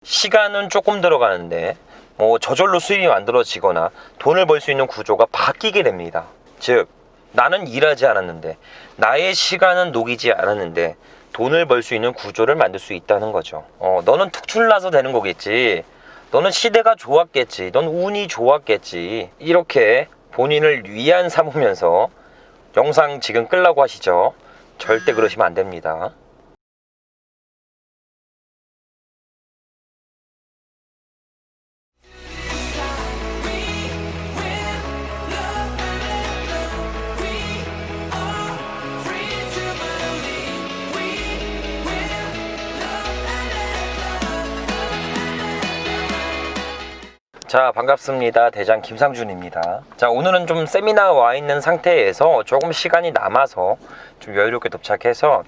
시간은 조금 들어가는데 저절로 수입이 만들어지거나 돈을 벌 수 있는 구조가 바뀌게 됩니다. 즉 나는 일하지 않았는데, 나의 시간은 녹이지 않았는데 돈을 벌 수 있는 구조를 만들 수 있다는 거죠. 너는 특출나서 되는 거겠지, 너는 시대가 좋았겠지, 넌 운이 좋았겠지, 이렇게 본인을 위안 삼으면서 영상 지금 끌라고 하시죠? 절대 그러시면 안 됩니다. 자, 반갑습니다. 대장 김상준입니다. 자, 오늘은 좀 세미나 와 있는 상태에서 조금 시간이 남아서 좀 여유롭게 도착해서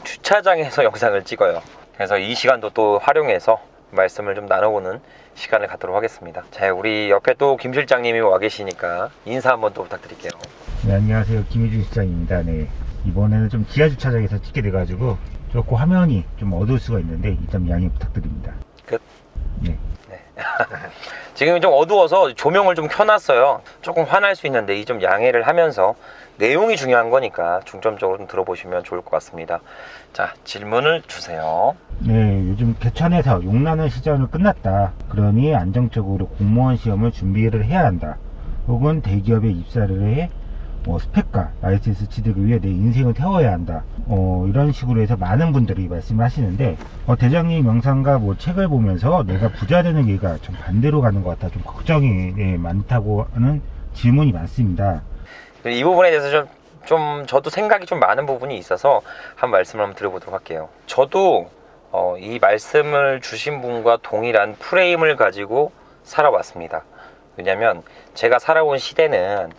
주차장에서 영상을 찍어요. 그래서 이 시간도 또 활용해서 말씀을 좀 나눠보는 시간을 갖도록 하겠습니다. 자, 우리 옆에 또 김 실장님이 와 계시니까 인사 한번 또 부탁드릴게요. 네, 안녕하세요. 김희준 실장입니다. 네, 이번에는 좀 지하 주차장에서 찍게 돼가지고 조금 화면이 좀 어두울 수가 있는데 이 점 양해 부탁드립니다. 끝. 네. 지금 좀 어두워서 조명을 좀 켜놨어요. 조금 환할 수 있는데 이 좀 양해를 하면서 내용이 중요한 거니까 중점적으로 좀 들어보시면 좋을 것 같습니다. 자, 질문을 주세요. 네, 요즘 개천에서 용나는 시절은 끝났다. 그러니 안정적으로 공무원 시험을 준비를 해야 한다. 혹은 대기업에 입사를 해 스펙과 라이센스 취득을 위해 내 인생을 태워야 한다. 이런 식으로 해서 많은 분들이 말씀을 하시는데 대장님 영상과 책을 보면서 내가 부자 되는 길과 좀 반대로 가는 것 같아 좀 걱정이 많다고 하는 질문이 많습니다. 이 부분에 대해서 좀 저도 생각이 좀 많은 부분이 있어서 한 말씀을 한번 드려보도록 할게요. 저도 이 말씀을 주신 분과 동일한 프레임을 가지고 살아왔습니다. 왜냐면 제가 살아온 시대는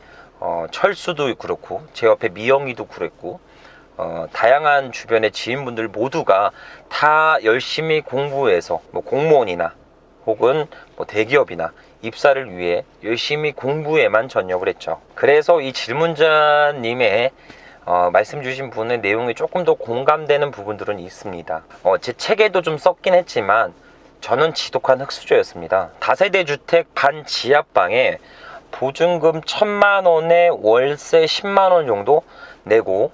철수도 그렇고 제 옆에 미영이도 그랬고 다양한 주변의 지인분들 모두가 다 열심히 공부해서 공무원이나 혹은 대기업이나 입사를 위해 열심히 공부에만 전역을 했죠. 그래서 이 질문자님의 말씀 주신 분의 내용이 조금 더 공감되는 부분들은 있습니다. 제 책에도 좀 썼긴 했지만 저는 지독한 흙수저였습니다. 다세대 주택 반 지하방에 보증금 1,000만원에 월세 10만원 정도 내고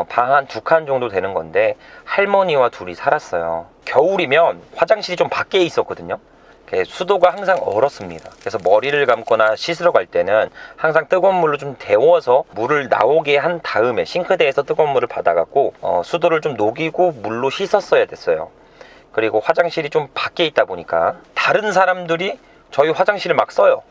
방 한 2칸 정도 되는 건데 할머니와 둘이 살았어요. 겨울이면 화장실이 좀 밖에 있었거든요. 수도가 항상 얼었습니다. 그래서 머리를 감거나 씻으러 갈 때는 항상 뜨거운 물로 좀 데워서 물을 나오게 한 다음에 싱크대에서 뜨거운 물을 받아갖고 수도를 좀 녹이고 물로 씻었어야 됐어요. 그리고 화장실이 좀 밖에 있다 보니까 다른 사람들이 저희 화장실을 막 써요.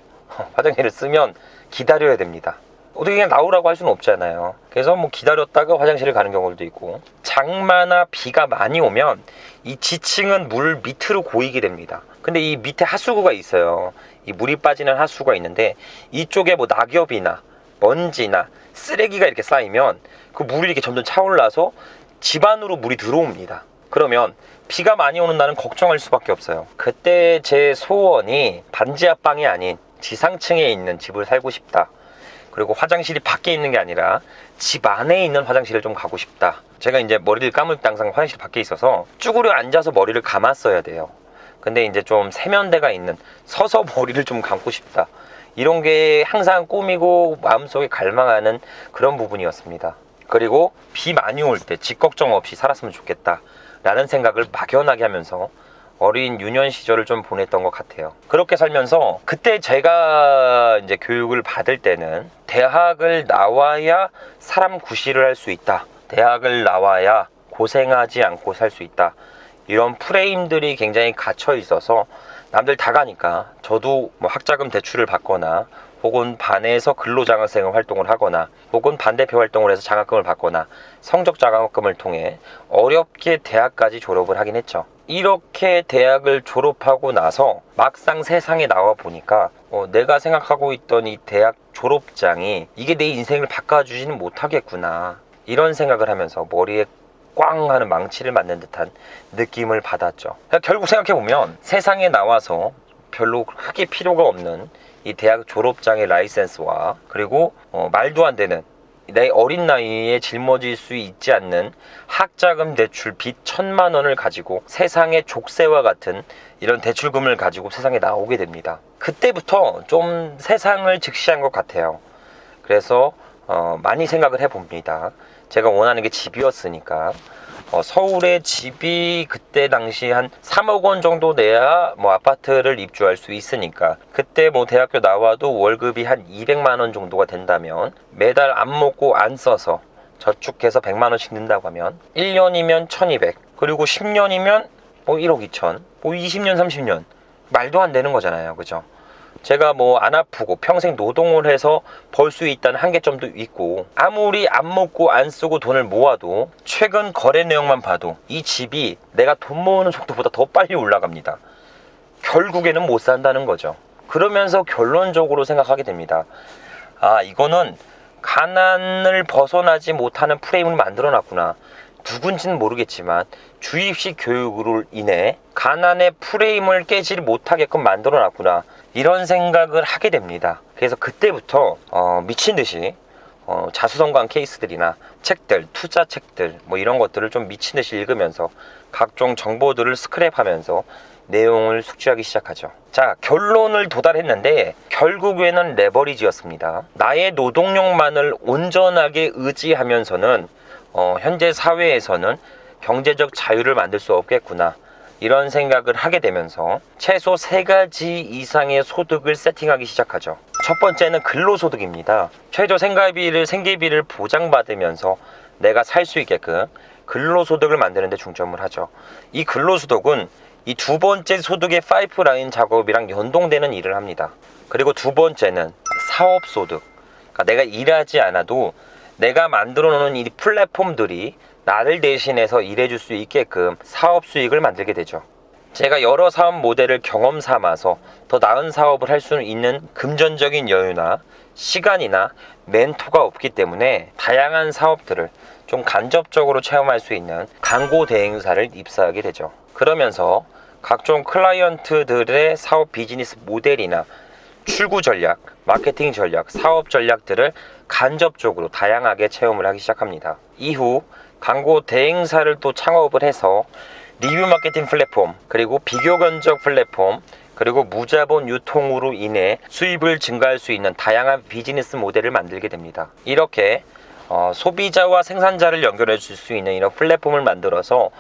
화장실을 쓰면 기다려야 됩니다. 어떻게 그냥 나오라고 할 수는 없잖아요. 그래서 기다렸다가 화장실을 가는 경우도 있고, 장마나 비가 많이 오면 이 지층은 물 밑으로 고이게 됩니다. 근데 이 밑에 하수구가 있어요. 이 물이 빠지는 하수구가 있는데 이쪽에 낙엽이나 먼지나 쓰레기가 이렇게 쌓이면 그 물이 이렇게 점점 차올라서 집 안으로 물이 들어옵니다. 그러면 비가 많이 오는 날은 걱정할 수밖에 없어요. 그때 제 소원이 반지하방이 아닌 지상층에 있는 집을 살고 싶다. 그리고 화장실이 밖에 있는 게 아니라 집 안에 있는 화장실을 좀 가고 싶다. 제가 이제 머리를 감을 때 항상 화장실 밖에 있어서 쭈그려 앉아서 머리를 감았어야 돼요. 근데 이제 좀 세면대가 있는 서서 머리를 좀 감고 싶다. 이런 게 항상 꿈이고 마음속에 갈망하는 그런 부분이었습니다. 그리고 비 많이 올 때 집 걱정 없이 살았으면 좋겠다 라는 생각을 막연하게 하면서 어린 유년 시절을 좀 보냈던 것 같아요. 그렇게 살면서 그때 제가 이제 교육을 받을 때는 대학을 나와야 사람 구실을 할 수 있다. 대학을 나와야 고생하지 않고 살 수 있다. 이런 프레임들이 굉장히 갇혀 있어서 남들 다 가니까 저도 학자금 대출을 받거나 혹은 반에서 근로장학생 활동을 하거나 혹은 반대표 활동을 해서 장학금을 받거나 성적 장학금을 통해 어렵게 대학까지 졸업을 하긴 했죠. 이렇게 대학을 졸업하고 나서 막상 세상에 나와 보니까 내가 생각하고 있던 이 대학 졸업장이 이게 내 인생을 바꿔주지는 못하겠구나, 이런 생각을 하면서 머리에 꽝 하는 망치를 맞는 듯한 느낌을 받았죠. 결국 생각해보면 세상에 나와서 별로 크게 필요가 없는 이 대학 졸업장의 라이센스와 그리고 말도 안 되는 내 어린 나이에 짊어질 수 있지 않는 학자금 대출 빚 1,000만 원을 가지고 세상의 족쇄와 같은 이런 대출금을 가지고 세상에 나오게 됩니다. 그때부터 좀 세상을 직시한 것 같아요. 그래서 많이 생각을 해봅니다. 제가 원하는 게 집이었으니까 서울에 집이 그때 당시 한 3억 원 정도 내야 뭐 아파트를 입주할 수 있으니까, 그때 뭐 대학교 나와도 월급이 한 200만 원 정도가 된다면 매달 안 먹고 안 써서 저축해서 100만 원씩 든다고 하면 1년이면 1200, 그리고 10년이면 뭐 1억 2천, 뭐 20년 30년 말도 안 되는 거잖아요. 그죠? 제가 뭐 안 아프고 평생 노동을 해서 벌 수 있다는 한계점도 있고, 아무리 안 먹고 안 쓰고 돈을 모아도 최근 거래 내용만 봐도 이 집이 내가 돈 모으는 속도보다 더 빨리 올라갑니다. 결국에는 못 산다는 거죠. 그러면서 결론적으로 생각하게 됩니다. 아, 이거는 가난을 벗어나지 못하는 프레임을 만들어 놨구나. 누군지는 모르겠지만 주입식 교육으로 인해 가난의 프레임을 깨지 못하게끔 만들어 놨구나, 이런 생각을 하게 됩니다. 그래서 그때부터 미친 듯이 자수성가한 케이스들이나 책들, 투자 책들 뭐 이런 것들을 좀 미친 듯이 읽으면서 각종 정보들을 스크랩하면서 내용을 숙지하기 시작하죠. 자, 결론을 도달했는데 결국에는 레버리지였습니다. 나의 노동력만을 온전하게 의지하면서는 현재 사회에서는 경제적 자유를 만들 수 없겠구나, 이런 생각을 하게 되면서 최소 3가지 이상의 소득을 세팅하기 시작하죠. 첫 번째는 근로소득입니다. 최저 생계비를 보장받으면서 내가 살 수 있게끔 근로소득을 만드는 데 중점을 하죠. 이 근로소득은 이 두 번째 소득의 파이프라인 작업이랑 연동되는 일을 합니다. 그리고 두 번째는 사업소득. 그러니까 내가 일하지 않아도 내가 만들어 놓은 이 플랫폼들이 나를 대신해서 일해줄 수 있게끔 사업 수익을 만들게 되죠. 제가 여러 사업 모델을 경험 삼아서 더 나은 사업을 할 수 있는 금전적인 여유나 시간이나 멘토가 없기 때문에 다양한 사업들을 좀 간접적으로 체험할 수 있는 광고 대행사를 입사하게 되죠. 그러면서 각종 클라이언트들의 사업 비즈니스 모델이나 출구 전략, 마케팅 전략, 사업 전략들을 간접적으로 다양하게 체험을 하기 시작합니다. 이후 광고 대행사를 또 창업을 해서 리뷰 마케팅 플랫폼, 그리고 비교 견적 플랫폼, 그리고 무자본 유통으로 인해 수입을 증가할 수 있는 다양한 비즈니스 모델을 만들게 됩니다. 이렇게 소비자와 생산자를 연결해 줄 수 있는 이런 플랫폼을 만들어서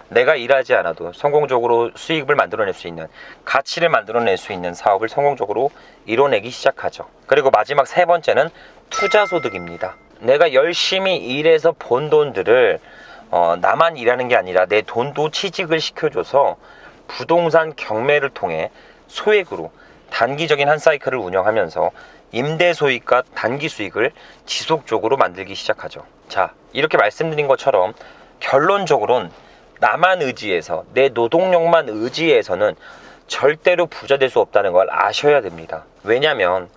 내가 일하지 않아도 성공적으로 수익을 만들어낼 수 있는, 가치를 만들어낼 수 있는 사업을 성공적으로 이뤄내기 시작하죠. 그리고 마지막 3번째는 투자소득입니다. 내가 열심히 일해서 번 돈들을 나만 일하는 게 아니라 내 돈도 취직을 시켜줘서 부동산 경매를 통해 소액으로 단기적인 한 사이클을 운영하면서 임대 소익과 단기 수익을 지속적으로 만들기 시작하죠. 자, 이렇게 말씀드린 것처럼 결론적으로는 나만 의지해서, 내 노동력만 의지해서는 절대로 부자 될 수 없다는 걸 아셔야 됩니다. 왜냐면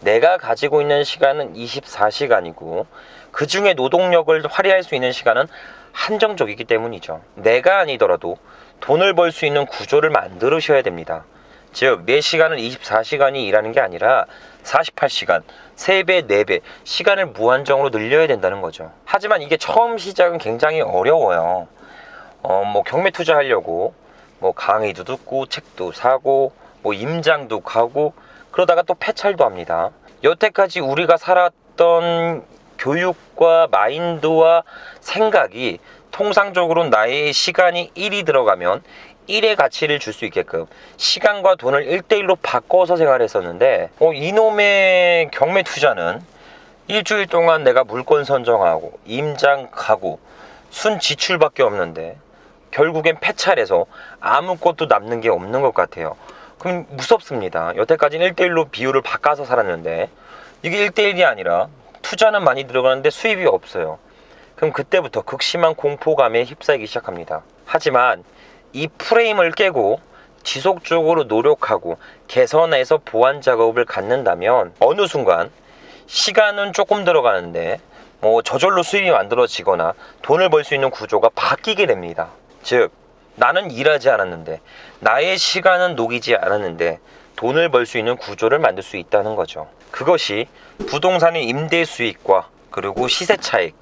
내가 가지고 있는 시간은 24시간이고 그 중에 노동력을 발휘할 수 있는 시간은 한정적이기 때문이죠. 내가 아니더라도 돈을 벌 수 있는 구조를 만들으셔야 됩니다. 즉, 내 시간을 24시간이 일하는 게 아니라 48시간, 3배, 4배 시간을 무한정으로 늘려야 된다는 거죠. 하지만 이게 처음 시작은 굉장히 어려워요. 뭐 경매 투자하려고 뭐 강의도 듣고 책도 사고 뭐 임장도 가고 그러다가 또 폐찰도 합니다. 여태까지 우리가 살았던 교육과 마인드와 생각이 통상적으로 나의 시간이 1이 들어가면 1의 가치를 줄 수 있게끔 시간과 돈을 1대1로 바꿔서 생활했었는데 이놈의 경매 투자는 일주일 동안 내가 물건 선정하고 임장 가고 순 지출밖에 없는데 결국엔 폐찰해서 아무것도 남는 게 없는 것 같아요. 그럼 무섭습니다. 여태까지는 1대1로 비율을 바꿔서 살았는데 이게 1대1이 아니라 투자는 많이 들어가는데 수입이 없어요. 그럼 그때부터 극심한 공포감에 휩싸이기 시작합니다. 하지만 이 프레임을 깨고 지속적으로 노력하고 개선해서 보완 작업을 갖는다면 어느 순간 시간은 조금 들어가는데 저절로 수입이 만들어지거나 돈을 벌 수 있는 구조가 바뀌게 됩니다. 즉, 나는 일하지 않았는데, 나의 시간은 녹이지 않았는데 돈을 벌 수 있는 구조를 만들 수 있다는 거죠. 그것이 부동산의 임대 수익과 그리고 시세 차익,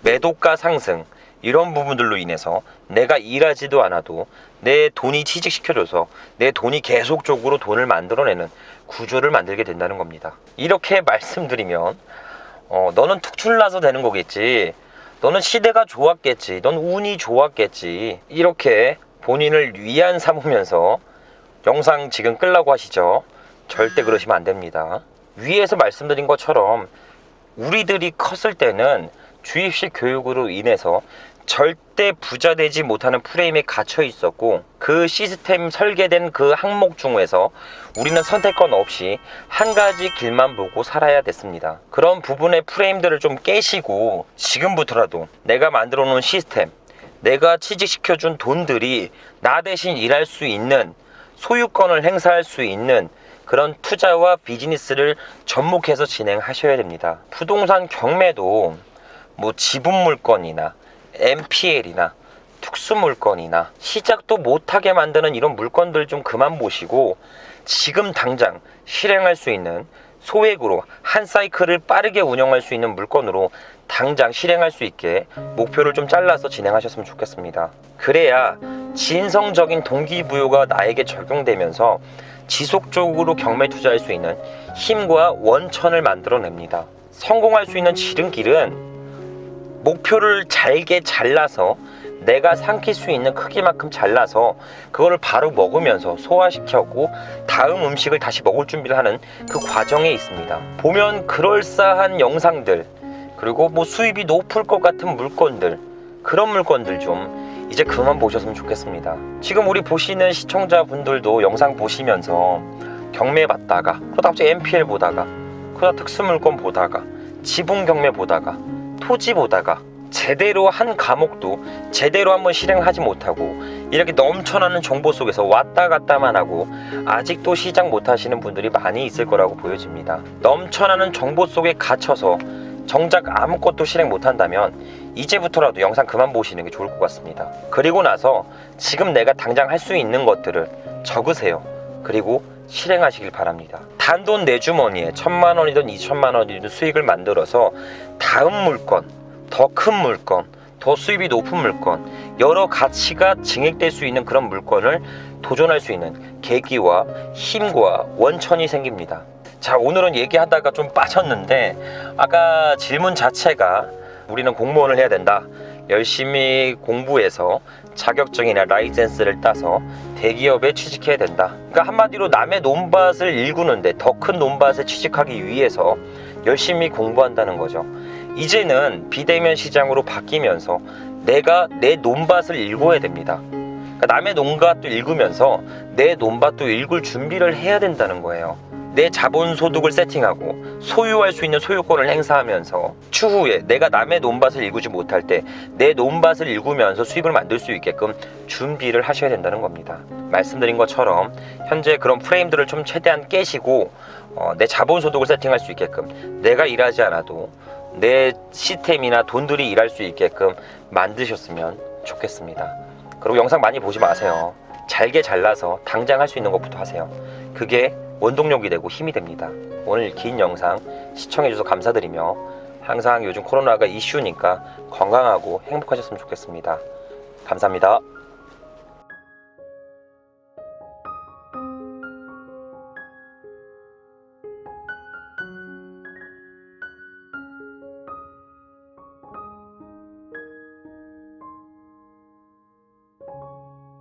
매도가 상승 이런 부분들로 인해서 내가 일하지도 않아도 내 돈이 취직시켜줘서 내 돈이 계속적으로 돈을 만들어내는 구조를 만들게 된다는 겁니다. 이렇게 말씀드리면 너는 특출나서 되는 거겠지, 너는 시대가 좋았겠지, 넌 운이 좋았겠지, 이렇게 본인을 위안 삼으면서 영상 지금 끌라고 하시죠? 절대 그러시면 안 됩니다. 위에서 말씀드린 것처럼 우리들이 컸을 때는 주입식 교육으로 인해서 절대 부자 되지 못하는 프레임에 갇혀 있었고, 그 시스템 설계된 그 항목 중에서 우리는 선택권 없이 한 가지 길만 보고 살아야 됐습니다. 그런 부분의 프레임들을 좀 깨시고 지금부터라도 내가 만들어 놓은 시스템, 내가 취직시켜준 돈들이 나 대신 일할 수 있는, 소유권을 행사할 수 있는 그런 투자와 비즈니스를 접목해서 진행하셔야 됩니다. 부동산 경매도 뭐 지분 물건이나 NPL이나 특수물건이나 시작도 못하게 만드는 이런 물건들 좀 그만 보시고, 지금 당장 실행할 수 있는 소액으로 한 사이클을 빠르게 운영할 수 있는 물건으로 당장 실행할 수 있게 목표를 좀 잘라서 진행하셨으면 좋겠습니다. 그래야 진성적인 동기부여가 나에게 적용되면서 지속적으로 경매 투자할 수 있는 힘과 원천을 만들어냅니다. 성공할 수 있는 지름길은 목표를 잘게 잘라서 내가 삼킬 수 있는 크기만큼 잘라서 그거를 바로 먹으면서 소화시켜고 다음 음식을 다시 먹을 준비를 하는 그 과정에 있습니다. 보면 그럴싸한 영상들, 그리고 뭐 수입이 높을 것 같은 물건들, 그런 물건들 좀 이제 그만 보셨으면 좋겠습니다. 지금 우리 보시는 시청자분들도 영상 보시면서 경매 봤다가, 그러다 갑자기 NPL 보다가, 그러다 특수물건 보다가, 지분 경매 보다가, 토지 보다가 제대로 한 과목도 제대로 한번 실행하지 못하고 이렇게 넘쳐나는 정보 속에서 왔다 갔다만 하고 아직도 시작 못하시는 분들이 많이 있을 거라고 보여집니다. 넘쳐나는 정보 속에 갇혀서 정작 아무것도 실행 못한다면 이제부터라도 영상 그만 보시는 게 좋을 것 같습니다. 그리고 나서 지금 내가 당장 할 수 있는 것들을 적으세요. 그리고 실행하시길 바랍니다. 단돈 내 주머니에 1,000만 원이든 2,000만 원이든 수익을 만들어서 다음 물건, 더 큰 물건, 더 수입이 높은 물건, 여러 가치가 증액될 수 있는 그런 물건을 도전할 수 있는 계기와 힘과 원천이 생깁니다. 자, 오늘은 얘기하다가 좀 빠졌는데, 아까 질문 자체가 우리는 공무원을 해야 된다, 열심히 공부해서 자격증이나 라이센스를 따서 대기업에 취직해야 된다. 그러니까 한마디로 남의 논밭을 일구는데, 더 큰 논밭에 취직하기 위해서 열심히 공부한다는 거죠. 이제는 비대면 시장으로 바뀌면서 내가 내 논밭을 일궈야 됩니다. 그러니까 남의 논밭도 일구면서 내 논밭도 일굴 준비를 해야 된다는 거예요. 내 자본소득을 세팅하고 소유할 수 있는 소유권을 행사하면서 추후에 내가 남의 논밭을 일구지 못할 때 내 논밭을 일구면서 수입을 만들 수 있게끔 준비를 하셔야 된다는 겁니다. 말씀드린 것처럼 현재 그런 프레임들을 좀 최대한 깨시고 내 자본소득을 세팅할 수 있게끔, 내가 일하지 않아도 내 시스템이나 돈들이 일할 수 있게끔 만드셨으면 좋겠습니다. 그리고 영상 많이 보지 마세요. 잘게 잘라서 당장 할 수 있는 것부터 하세요. 그게 원동력이 되고 힘이 됩니다. 오늘 긴 영상 시청해주셔서 감사드리며, 항상 요즘 코로나가 이슈니까 건강하고 행복하셨으면 좋겠습니다. 감사합니다.